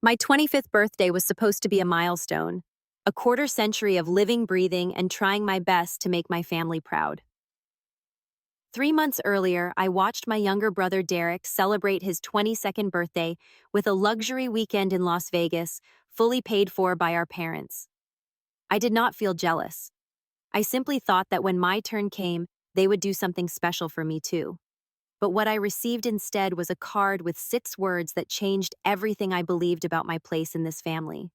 My 25th birthday was supposed to be a milestone, a quarter century of living, breathing, and trying my best to make my family proud. 3 months earlier, I watched my younger brother Derek celebrate his 22nd birthday with a luxury weekend in Las Vegas, fully paid for by our parents. I did not feel jealous. I simply thought that when my turn came, they would do something special for me too. But what I received instead was a card with 6 words that changed everything I believed about my place in this family.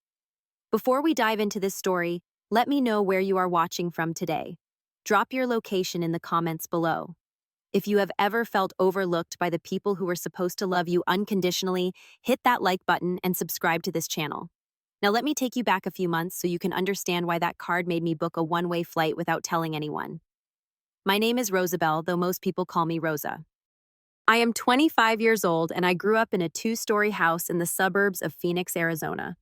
Before we dive into this story, let me know where you are watching from today. Drop your location in the comments below. If you have ever felt overlooked by the people who were supposed to love you unconditionally, hit that like button and subscribe to this channel. Now let me take you back a few months so you can understand why that card made me book a one-way flight without telling anyone. My name is Rosabelle, though most people call me Rosa. I am 25 years old and I grew up in a 2-story house in the suburbs of Phoenix, Arizona.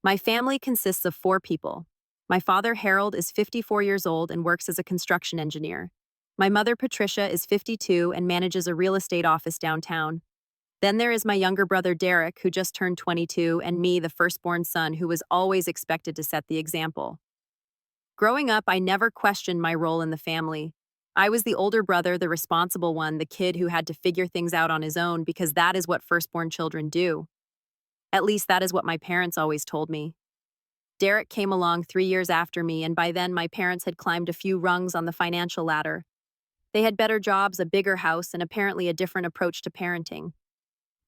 My family consists of 4 people. My father, Harold, is 54 years old and works as a construction engineer. My mother, Patricia, is 52 and manages a real estate office downtown. Then there is my younger brother, Derek, who just turned 22, and me, the firstborn son, who was always expected to set the example. Growing up, I never questioned my role in the family. I was the older brother, the responsible one, the kid who had to figure things out on his own because that is what firstborn children do. At least that is what my parents always told me. Derek came along 3 years after me, and by then my parents had climbed a few rungs on the financial ladder. They had better jobs, a bigger house, and apparently a different approach to parenting.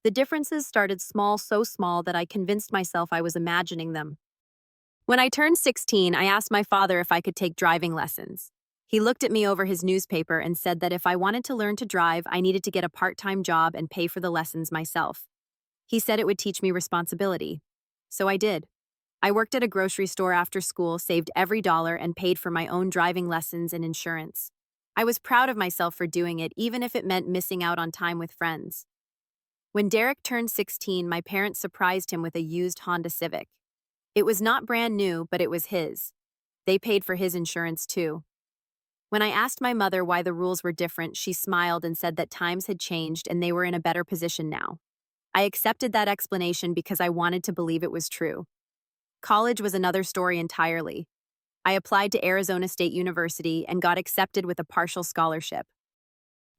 The differences started small, so small that I convinced myself I was imagining them. When I turned 16, I asked my father if I could take driving lessons. He looked at me over his newspaper and said that if I wanted to learn to drive, I needed to get a part-time job and pay for the lessons myself. He said it would teach me responsibility. So I did. I worked at a grocery store after school, saved every dollar, and paid for my own driving lessons and insurance. I was proud of myself for doing it, even if it meant missing out on time with friends. When Derek turned 16, my parents surprised him with a used Honda Civic. It was not brand new, but it was his. They paid for his insurance too. When I asked my mother why the rules were different, she smiled and said that times had changed and they were in a better position now. I accepted that explanation because I wanted to believe it was true. College was another story entirely. I applied to Arizona State University and got accepted with a partial scholarship.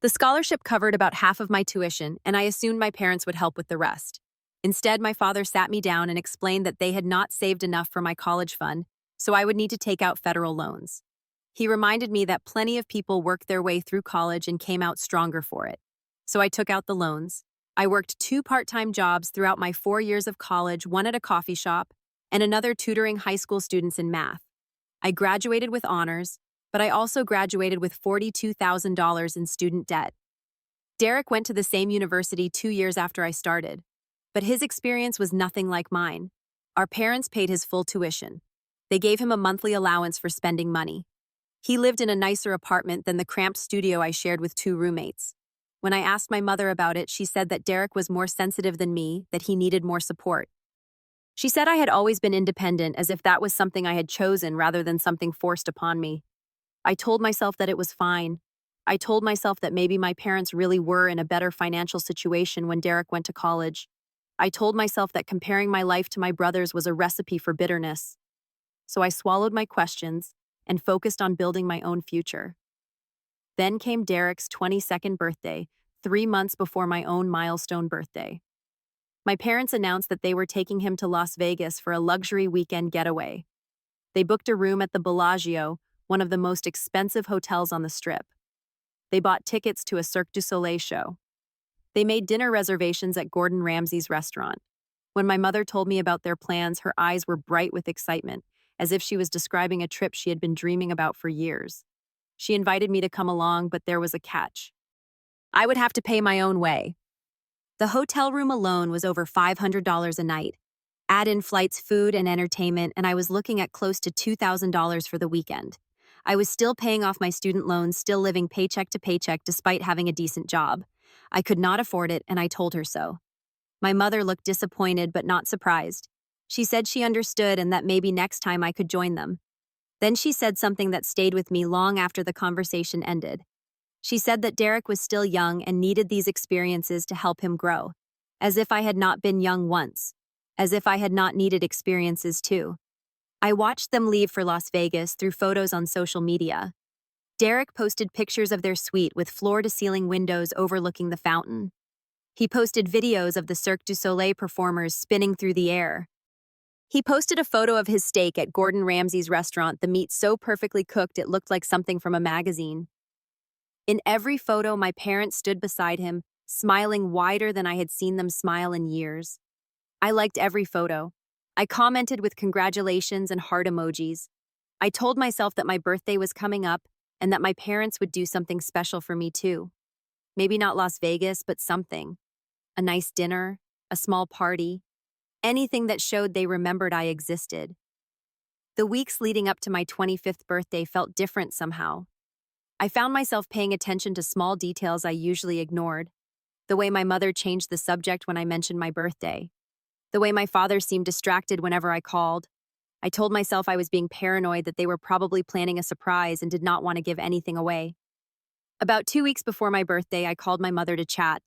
The scholarship covered about half of my tuition, and I assumed my parents would help with the rest. Instead, my father sat me down and explained that they had not saved enough for my college fund, so I would need to take out federal loans. He reminded me that plenty of people worked their way through college and came out stronger for it. So I took out the loans. I worked 2 part-time jobs throughout my 4 years of college, one at a coffee shop and another tutoring high school students in math. I graduated with honors, but I also graduated with $42,000 in student debt. Derek went to the same university 2 years after I started, but his experience was nothing like mine. Our parents paid his full tuition. They gave him a monthly allowance for spending money. He lived in a nicer apartment than the cramped studio I shared with 2 roommates. When I asked my mother about it, she said that Derek was more sensitive than me, that he needed more support. She said I had always been independent, as if that was something I had chosen rather than something forced upon me. I told myself that it was fine. I told myself that maybe my parents really were in a better financial situation when Derek went to college. I told myself that comparing my life to my brother's was a recipe for bitterness. So I swallowed my questions and focused on building my own future. Then came Derek's 22nd birthday, 3 months before my own milestone birthday. My parents announced that they were taking him to Las Vegas for a luxury weekend getaway. They booked a room at the Bellagio, one of the most expensive hotels on the Strip. They bought tickets to a Cirque du Soleil show. They made dinner reservations at Gordon Ramsay's restaurant. When my mother told me about their plans, her eyes were bright with excitement, as if she was describing a trip she had been dreaming about for years. She invited me to come along, but there was a catch. I would have to pay my own way. The hotel room alone was over $500 a night. Add in flights, food, and entertainment, and I was looking at close to $2,000 for the weekend. I was still paying off my student loans, still living paycheck to paycheck despite having a decent job. I could not afford it, and I told her so. My mother looked disappointed but not surprised. She said she understood and that maybe next time I could join them. Then she said something that stayed with me long after the conversation ended. She said that Derek was still young and needed these experiences to help him grow, as if I had not been young once, as if I had not needed experiences too. I watched them leave for Las Vegas through photos on social media. Derek posted pictures of their suite with floor-to-ceiling windows overlooking the fountain. He posted videos of the Cirque du Soleil performers spinning through the air. He posted a photo of his steak at Gordon Ramsay's restaurant, the meat so perfectly cooked it looked like something from a magazine. In every photo, my parents stood beside him, smiling wider than I had seen them smile in years. I liked every photo. I commented with congratulations and heart emojis. I told myself that my birthday was coming up and that my parents would do something special for me too. Maybe not Las Vegas, but something. A nice dinner, a small party, anything that showed they remembered I existed. The weeks leading up to my 25th birthday felt different somehow. I found myself paying attention to small details I usually ignored. The way my mother changed the subject when I mentioned my birthday. The way my father seemed distracted whenever I called. I told myself I was being paranoid that they were probably planning a surprise and did not want to give anything away. About 2 weeks before my birthday, I called my mother to chat.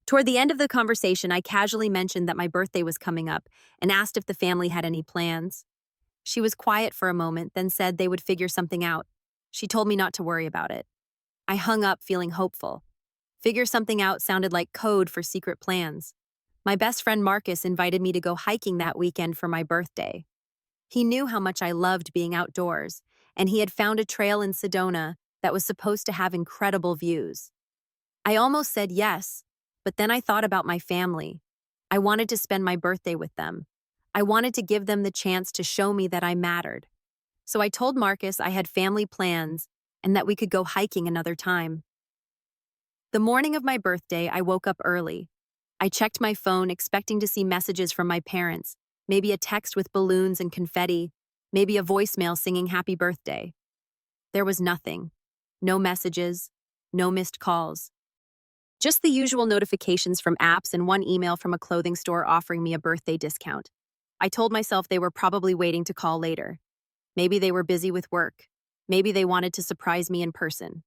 Toward the end of the conversation, I casually mentioned that my birthday was coming up and asked if the family had any plans. She was quiet for a moment, then said they would figure something out. She told me not to worry about it. I hung up feeling hopeful. Figure something out sounded like code for secret plans. My best friend Marcus invited me to go hiking that weekend for my birthday. He knew how much I loved being outdoors, and he had found a trail in Sedona that was supposed to have incredible views. I almost said yes, but then I thought about my family. I wanted to spend my birthday with them. I wanted to give them the chance to show me that I mattered. So I told Marcus I had family plans and that we could go hiking another time. The morning of my birthday, I woke up early. I checked my phone, expecting to see messages from my parents, maybe a text with balloons and confetti, maybe a voicemail singing happy birthday. There was nothing. No messages, no missed calls. Just the usual notifications from apps and one email from a clothing store offering me a birthday discount. I told myself they were probably waiting to call later. Maybe they were busy with work. Maybe they wanted to surprise me in person.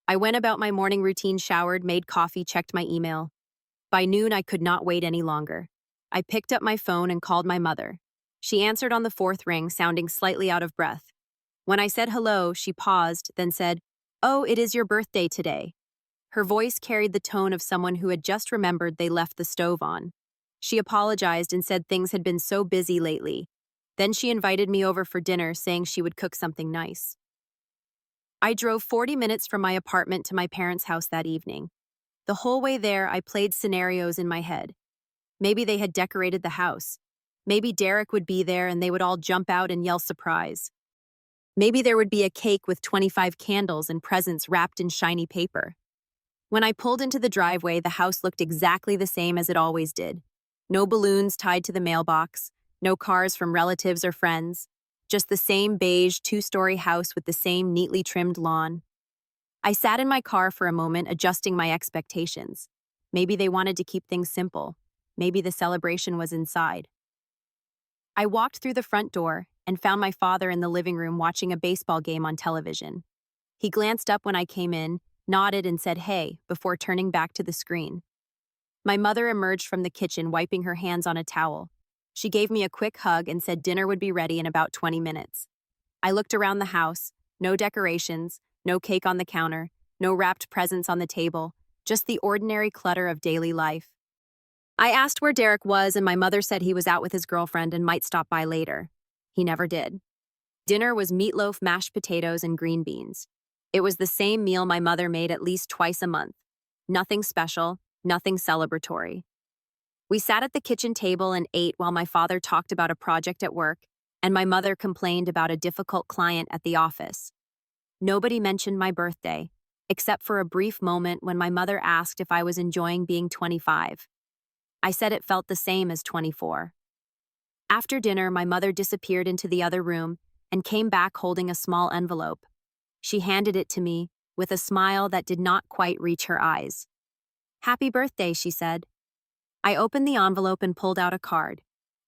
I went about my morning routine, showered, made coffee, checked my email. By noon, I could not wait any longer. I picked up my phone and called my mother. She answered on the fourth ring, sounding slightly out of breath. When I said hello, she paused, then said, "Oh, it is your birthday today." Her voice carried the tone of someone who had just remembered they left the stove on. She apologized and said things had been so busy lately. Then she invited me over for dinner, saying she would cook something nice. I drove 40 minutes from my apartment to my parents' house that evening. The whole way there, I played scenarios in my head. Maybe they had decorated the house. Maybe Derek would be there and they would all jump out and yell surprise. Maybe there would be a cake with 25 candles and presents wrapped in shiny paper. When I pulled into the driveway, the house looked exactly the same as it always did. No balloons tied to the mailbox, no cars from relatives or friends, just the same beige two-story house with the same neatly trimmed lawn. I sat in my car for a moment, adjusting my expectations. Maybe they wanted to keep things simple. Maybe the celebration was inside. I walked through the front door and found my father in the living room watching a baseball game on television. He glanced up when I came in, nodded and said hey before turning back to the screen. My mother emerged from the kitchen, wiping her hands on a towel. She gave me a quick hug and said dinner would be ready in about 20 minutes. I looked around the house. No decorations, no cake on the counter, no wrapped presents on the table, just the ordinary clutter of daily life. I asked where Derek was, and my mother said he was out with his girlfriend and might stop by later. He never did. Dinner was meatloaf, mashed potatoes, and green beans. It was the same meal my mother made at least twice a month. Nothing special, nothing celebratory. We sat at the kitchen table and ate while my father talked about a project at work, and my mother complained about a difficult client at the office. Nobody mentioned my birthday, except for a brief moment when my mother asked if I was enjoying being 25. I said it felt the same as 24. After dinner, my mother disappeared into the other room and came back holding a small envelope. She handed it to me with a smile that did not quite reach her eyes. "Happy birthday," she said. I opened the envelope and pulled out a card.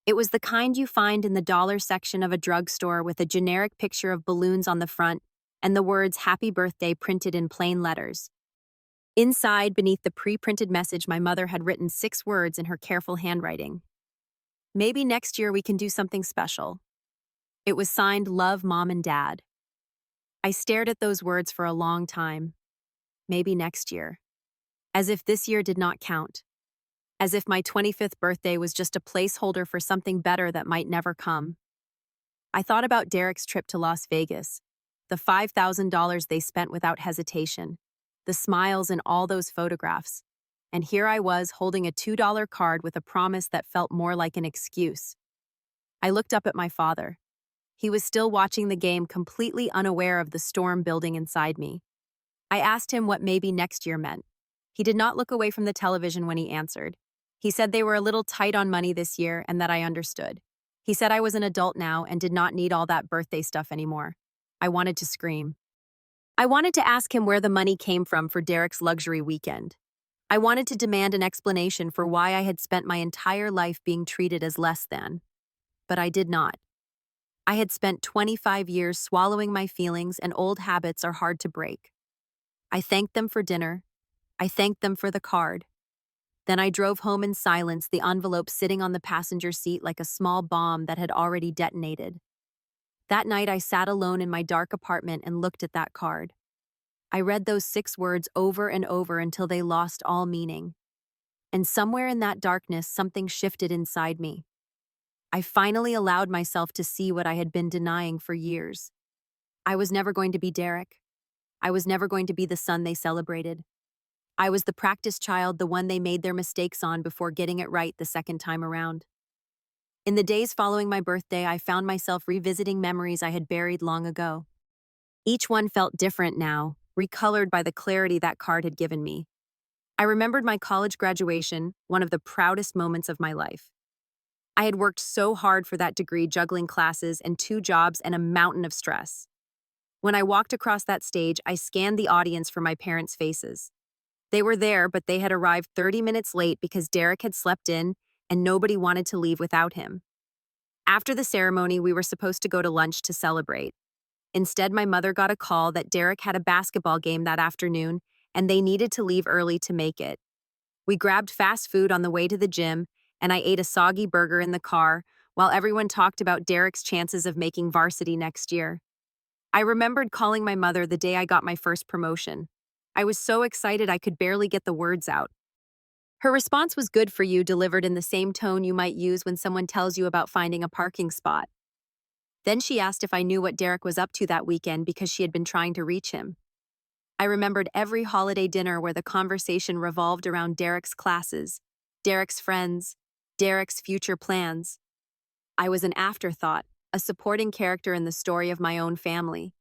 It was the kind you find in the dollar section of a drugstore, with a generic picture of balloons on the front and the words "Happy Birthday" printed in plain letters. Inside, beneath the pre-printed message, my mother had written 6 words in her careful handwriting. Maybe next year we can do something special. It was signed Love, Mom and Dad. I stared at those words for a long time. Maybe next year. As if this year did not count. As if my 25th birthday was just a placeholder for something better that might never come. I thought about Derek's trip to Las Vegas, the $5,000 they spent without hesitation, the smiles in all those photographs. And here I was holding a $2 card with a promise that felt more like an excuse. I looked up at my father. He was still watching the game, completely unaware of the storm building inside me. I asked him what maybe next year meant. He did not look away from the television when he answered. He said they were a little tight on money this year and that I understood. He said I was an adult now and did not need all that birthday stuff anymore. I wanted to scream. I wanted to ask him where the money came from for Derek's luxury weekend. I wanted to demand an explanation for why I had spent my entire life being treated as less than. But I did not. I had spent 25 years swallowing my feelings, and old habits are hard to break. I thanked them for dinner. I thanked them for the card. Then I drove home in silence, the envelope sitting on the passenger seat like a small bomb that had already detonated. That night I sat alone in my dark apartment and looked at that card. I read those 6 words over and over until they lost all meaning. And somewhere in that darkness, something shifted inside me. I finally allowed myself to see what I had been denying for years. I was never going to be Derek. I was never going to be the son they celebrated. I was the practice child, the one they made their mistakes on before getting it right the second time around. In the days following my birthday, I found myself revisiting memories I had buried long ago. Each one felt different now, recolored by the clarity that card had given me. I remembered my college graduation, one of the proudest moments of my life. I had worked so hard for that degree, juggling classes and 2 jobs and a mountain of stress. When I walked across that stage, I scanned the audience for my parents' faces. They were there, but they had arrived 30 minutes late because Derek had slept in and nobody wanted to leave without him. After the ceremony, we were supposed to go to lunch to celebrate. Instead, my mother got a call that Derek had a basketball game that afternoon and they needed to leave early to make it. We grabbed fast food on the way to the gym, and I ate a soggy burger in the car while everyone talked about Derek's chances of making varsity next year. I remembered calling my mother the day I got my first promotion. I was so excited I could barely get the words out. Her response was "good for you," delivered in the same tone you might use when someone tells you about finding a parking spot. Then she asked if I knew what Derek was up to that weekend because she had been trying to reach him. I remembered every holiday dinner where the conversation revolved around Derek's classes, Derek's friends, Derek's future plans. I was an afterthought, a supporting character in the story of my own family.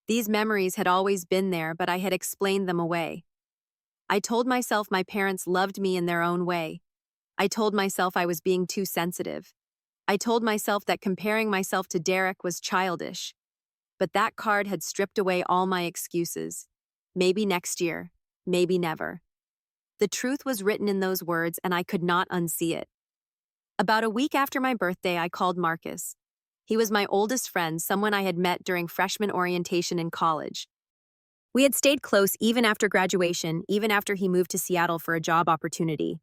These memories had always been there, but I had explained them away. I told myself my parents loved me in their own way. I told myself I was being too sensitive. I told myself that comparing myself to Derek was childish. But that card had stripped away all my excuses. Maybe next year, maybe never. The truth was written in those words, and I could not unsee it. About a week after my birthday, I called Marcus. He was my oldest friend, someone I had met during freshman orientation in college. We had stayed close even after graduation, even after he moved to Seattle for a job opportunity.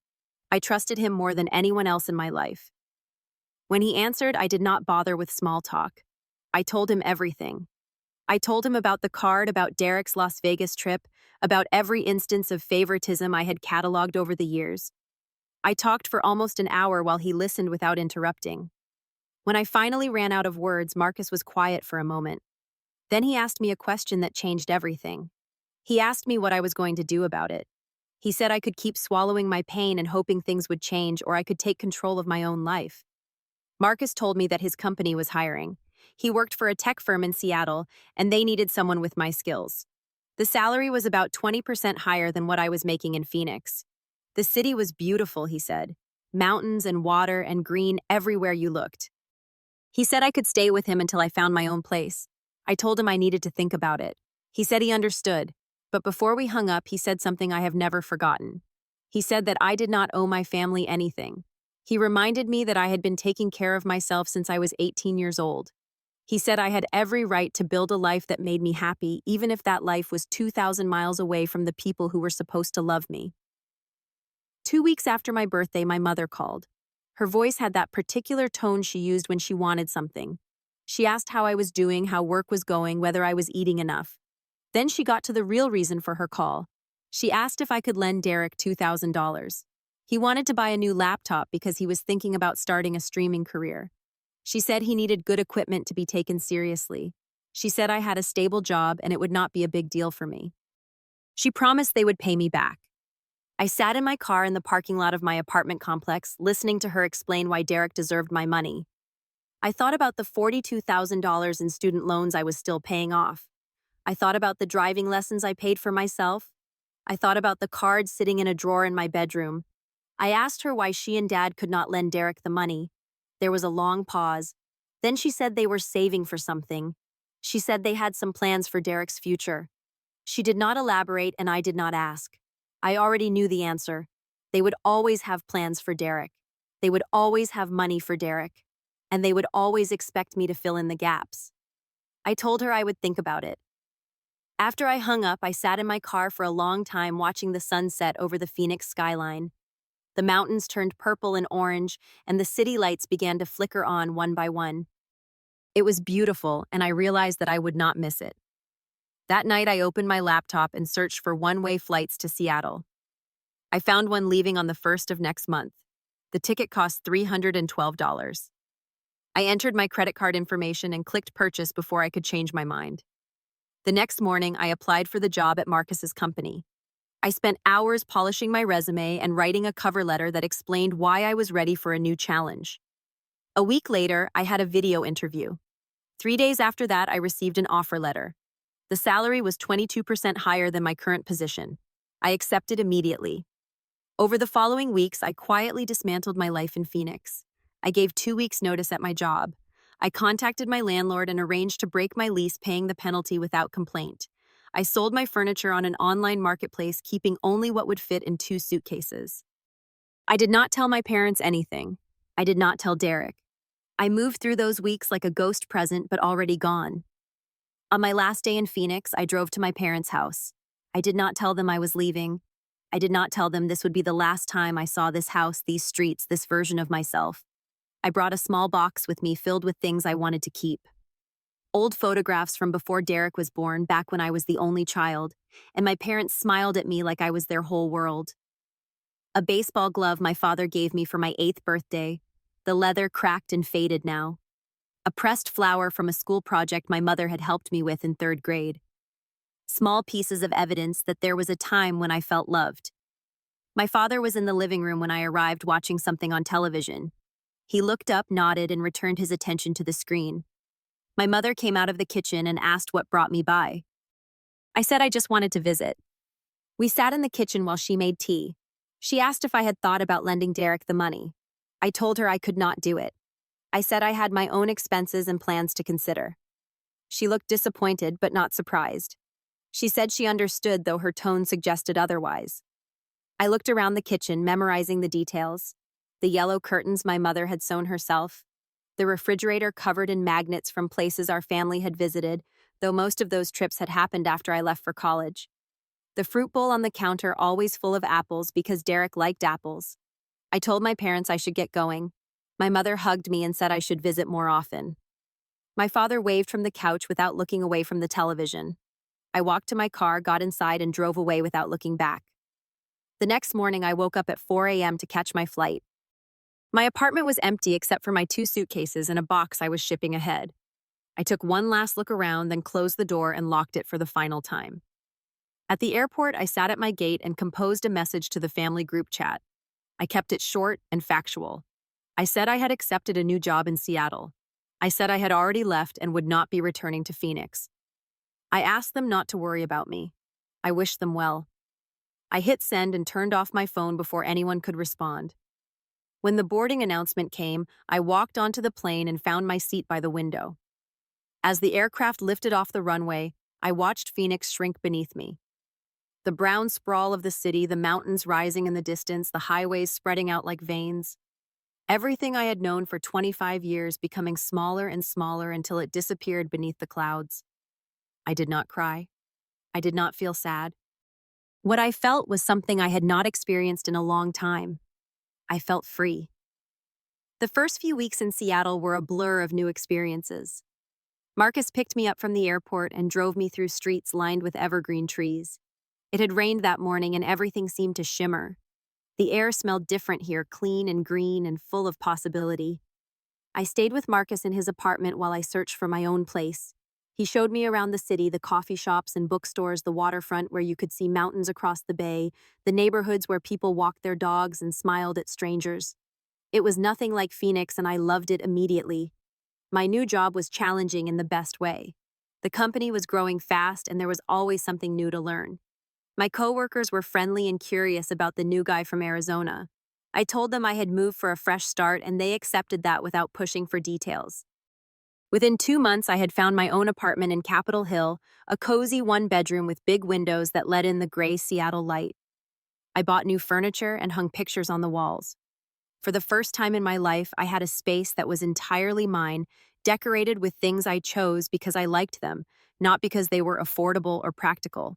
I trusted him more than anyone else in my life. When he answered, I did not bother with small talk. I told him everything. I told him about the card, about Derek's Las Vegas trip, about every instance of favoritism I had cataloged over the years. I talked for almost an hour while he listened without interrupting. When I finally ran out of words, Marcus was quiet for a moment. Then he asked me a question that changed everything. He asked me what I was going to do about it. He said I could keep swallowing my pain and hoping things would change, or I could take control of my own life. Marcus told me that his company was hiring. He worked for a tech firm in Seattle, and they needed someone with my skills. The salary was about 20% higher than what I was making in Phoenix. The city was beautiful, he said. Mountains and water and green everywhere you looked. He said I could stay with him until I found my own place. I told him I needed to think about it. He said he understood, but before we hung up, he said something I have never forgotten. He said that I did not owe my family anything. He reminded me that I had been taking care of myself since I was 18 years old. He said I had every right to build a life that made me happy, even if that life was 2,000 miles away from the people who were supposed to love me. 2 weeks after my birthday, my mother called. Her voice had that particular tone she used when she wanted something. She asked how I was doing, how work was going, whether I was eating enough. Then she got to the real reason for her call. She asked if I could lend Derek $2,000. He wanted to buy a new laptop because he was thinking about starting a streaming career. She said he needed good equipment to be taken seriously. She said I had a stable job and it would not be a big deal for me. She promised they would pay me back. I sat in my car in the parking lot of my apartment complex, listening to her explain why Derek deserved my money. I thought about the $42,000 in student loans I was still paying off. I thought about the driving lessons I paid for myself. I thought about the cards sitting in a drawer in my bedroom. I asked her why she and Dad could not lend Derek the money. There was a long pause. Then she said they were saving for something. She said they had some plans for Derek's future. She did not elaborate and I did not ask. I already knew the answer. They would always have plans for Derek. They would always have money for Derek. And they would always expect me to fill in the gaps. I told her I would think about it. After I hung up, I sat in my car for a long time watching the sunset over the Phoenix skyline. The mountains turned purple and orange, and the city lights began to flicker on one by one. It was beautiful, and I realized that I would not miss it. That night, I opened my laptop and searched for one-way flights to Seattle. I found one leaving on the 1st of next month. The ticket cost $312. I entered my credit card information and clicked purchase before I could change my mind. The next morning, I applied for the job at Marcus's company. I spent hours polishing my resume and writing a cover letter that explained why I was ready for a new challenge. A week later, I had a video interview. 3 days after that, I received an offer letter. The salary was 22% higher than my current position. I accepted immediately. Over the following weeks, I quietly dismantled my life in Phoenix. I gave 2 weeks' notice at my job. I contacted my landlord and arranged to break my lease, paying the penalty without complaint. I sold my furniture on an online marketplace, keeping only what would fit in 2 suitcases. I did not tell my parents anything. I did not tell Derek. I moved through those weeks like a ghost present, but already gone. On my last day in Phoenix, I drove to my parents' house. I did not tell them I was leaving. I did not tell them this would be the last time I saw this house, these streets, this version of myself. I brought a small box with me filled with things I wanted to keep. Old photographs from before Derek was born, back when I was the only child, and my parents smiled at me like I was their whole world. A baseball glove my father gave me for my 8th birthday, the leather cracked and faded now. A pressed flower from a school project my mother had helped me with in 3rd grade. Small pieces of evidence that there was a time when I felt loved. My father was in the living room when I arrived, watching something on television. He looked up, nodded, and returned his attention to the screen. My mother came out of the kitchen and asked what brought me by. I said I just wanted to visit. We sat in the kitchen while she made tea. She asked if I had thought about lending Derek the money. I told her I could not do it. I said I had my own expenses and plans to consider. She looked disappointed but not surprised. She said she understood, though her tone suggested otherwise. I looked around the kitchen, memorizing the details. The yellow curtains my mother had sewn herself. The refrigerator covered in magnets from places our family had visited, though most of those trips had happened after I left for college. The fruit bowl on the counter always full of apples because Derek liked apples. I told my parents I should get going. My mother hugged me and said I should visit more often. My father waved from the couch without looking away from the television. I walked to my car, got inside, and drove away without looking back. The next morning, I woke up at 4 a.m. to catch my flight. My apartment was empty except for my 2 suitcases and a box I was shipping ahead. I took one last look around, then closed the door and locked it for the final time. At the airport, I sat at my gate and composed a message to the family group chat. I kept it short and factual. I said I had accepted a new job in Seattle. I said I had already left and would not be returning to Phoenix. I asked them not to worry about me. I wished them well. I hit send and turned off my phone before anyone could respond. When the boarding announcement came, I walked onto the plane and found my seat by the window. As the aircraft lifted off the runway, I watched Phoenix shrink beneath me. The brown sprawl of the city, the mountains rising in the distance, the highways spreading out like veins. Everything I had known for 25 years becoming smaller and smaller until it disappeared beneath the clouds. I did not cry. I did not feel sad. What I felt was something I had not experienced in a long time. I felt free. The first few weeks in Seattle were a blur of new experiences. Marcus picked me up from the airport and drove me through streets lined with evergreen trees. It had rained that morning and everything seemed to shimmer. The air smelled different here, clean and green and full of possibility. I stayed with Marcus in his apartment while I searched for my own place. He showed me around the city, the coffee shops and bookstores, the waterfront where you could see mountains across the bay, the neighborhoods where people walked their dogs and smiled at strangers. It was nothing like Phoenix and I loved it immediately. My new job was challenging in the best way. The company was growing fast and there was always something new to learn. My coworkers were friendly and curious about the new guy from Arizona. I told them I had moved for a fresh start and they accepted that without pushing for details. Within 2 months, I had found my own apartment in Capitol Hill, a cozy one-bedroom with big windows that let in the gray Seattle light. I bought new furniture and hung pictures on the walls. For the first time in my life, I had a space that was entirely mine, decorated with things I chose because I liked them, not because they were affordable or practical.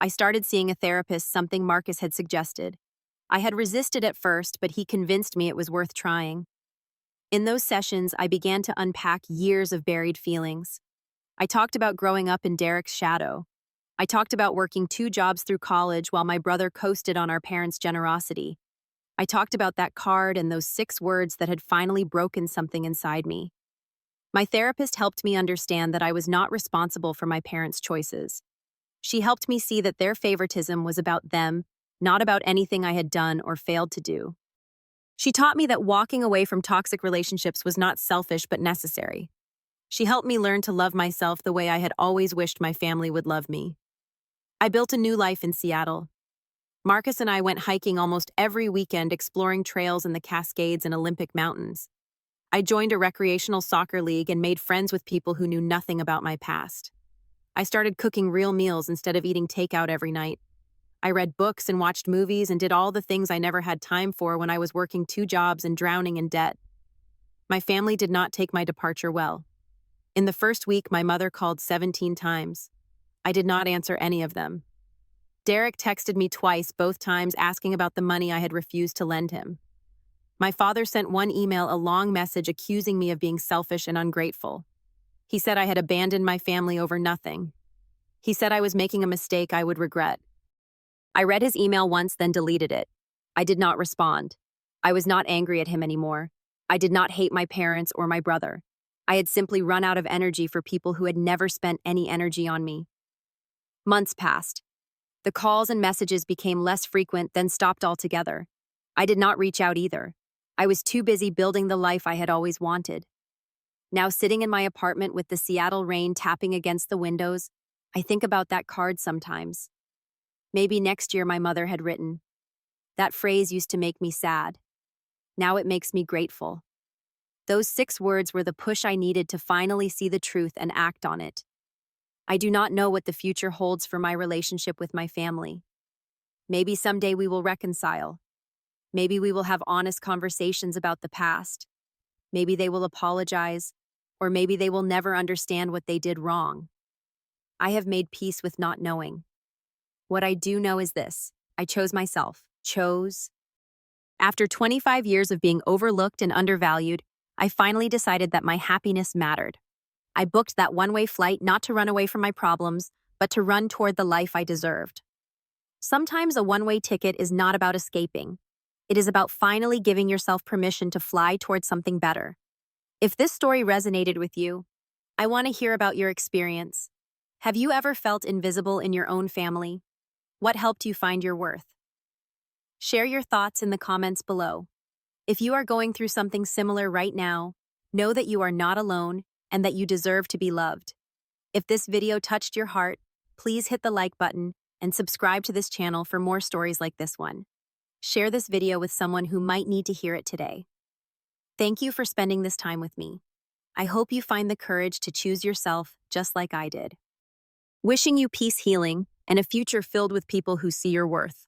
I started seeing a therapist, something Marcus had suggested. I had resisted at first, but he convinced me it was worth trying. In those sessions, I began to unpack years of buried feelings. I talked about growing up in Derek's shadow. I talked about working 2 jobs through college while my brother coasted on our parents' generosity. I talked about that card and those 6 words that had finally broken something inside me. My therapist helped me understand that I was not responsible for my parents' choices. She helped me see that their favoritism was about them, not about anything I had done or failed to do. She taught me that walking away from toxic relationships was not selfish but necessary. She helped me learn to love myself the way I had always wished my family would love me. I built a new life in Seattle. Marcus and I went hiking almost every weekend, exploring trails in the Cascades and Olympic Mountains. I joined a recreational soccer league and made friends with people who knew nothing about my past. I started cooking real meals instead of eating takeout every night. I read books and watched movies and did all the things I never had time for when I was working 2 jobs and drowning in debt. My family did not take my departure well. In the first week, my mother called 17 times. I did not answer any of them. Derek texted me twice, both times asking about the money I had refused to lend him. My father sent one email, a long message accusing me of being selfish and ungrateful. He said I had abandoned my family over nothing. He said I was making a mistake I would regret. I read his email once, then deleted it. I did not respond. I was not angry at him anymore. I did not hate my parents or my brother. I had simply run out of energy for people who had never spent any energy on me. Months passed. The calls and messages became less frequent, then stopped altogether. I did not reach out either. I was too busy building the life I had always wanted. Now, sitting in my apartment with the Seattle rain tapping against the windows, I think about that card sometimes. Maybe next year, my mother had written. That phrase used to make me sad. Now it makes me grateful. Those 6 words were the push I needed to finally see the truth and act on it. I do not know what the future holds for my relationship with my family. Maybe someday we will reconcile. Maybe we will have honest conversations about the past. Maybe they will apologize, or maybe they will never understand what they did wrong. I have made peace with not knowing. What I do know is this: I chose myself. After 25 years of being overlooked and undervalued, I finally decided that my happiness mattered. I booked that one-way flight not to run away from my problems, but to run toward the life I deserved. Sometimes a one-way ticket is not about escaping. It is about finally giving yourself permission to fly toward something better. If this story resonated with you, I want to hear about your experience. Have you ever felt invisible in your own family? What helped you find your worth? Share your thoughts in the comments below. If you are going through something similar right now, know that you are not alone and that you deserve to be loved. If this video touched your heart, please hit the like button and subscribe to this channel for more stories like this one. Share this video with someone who might need to hear it today. Thank you for spending this time with me. I hope you find the courage to choose yourself just like I did. Wishing you peace, healing, and a future filled with people who see your worth.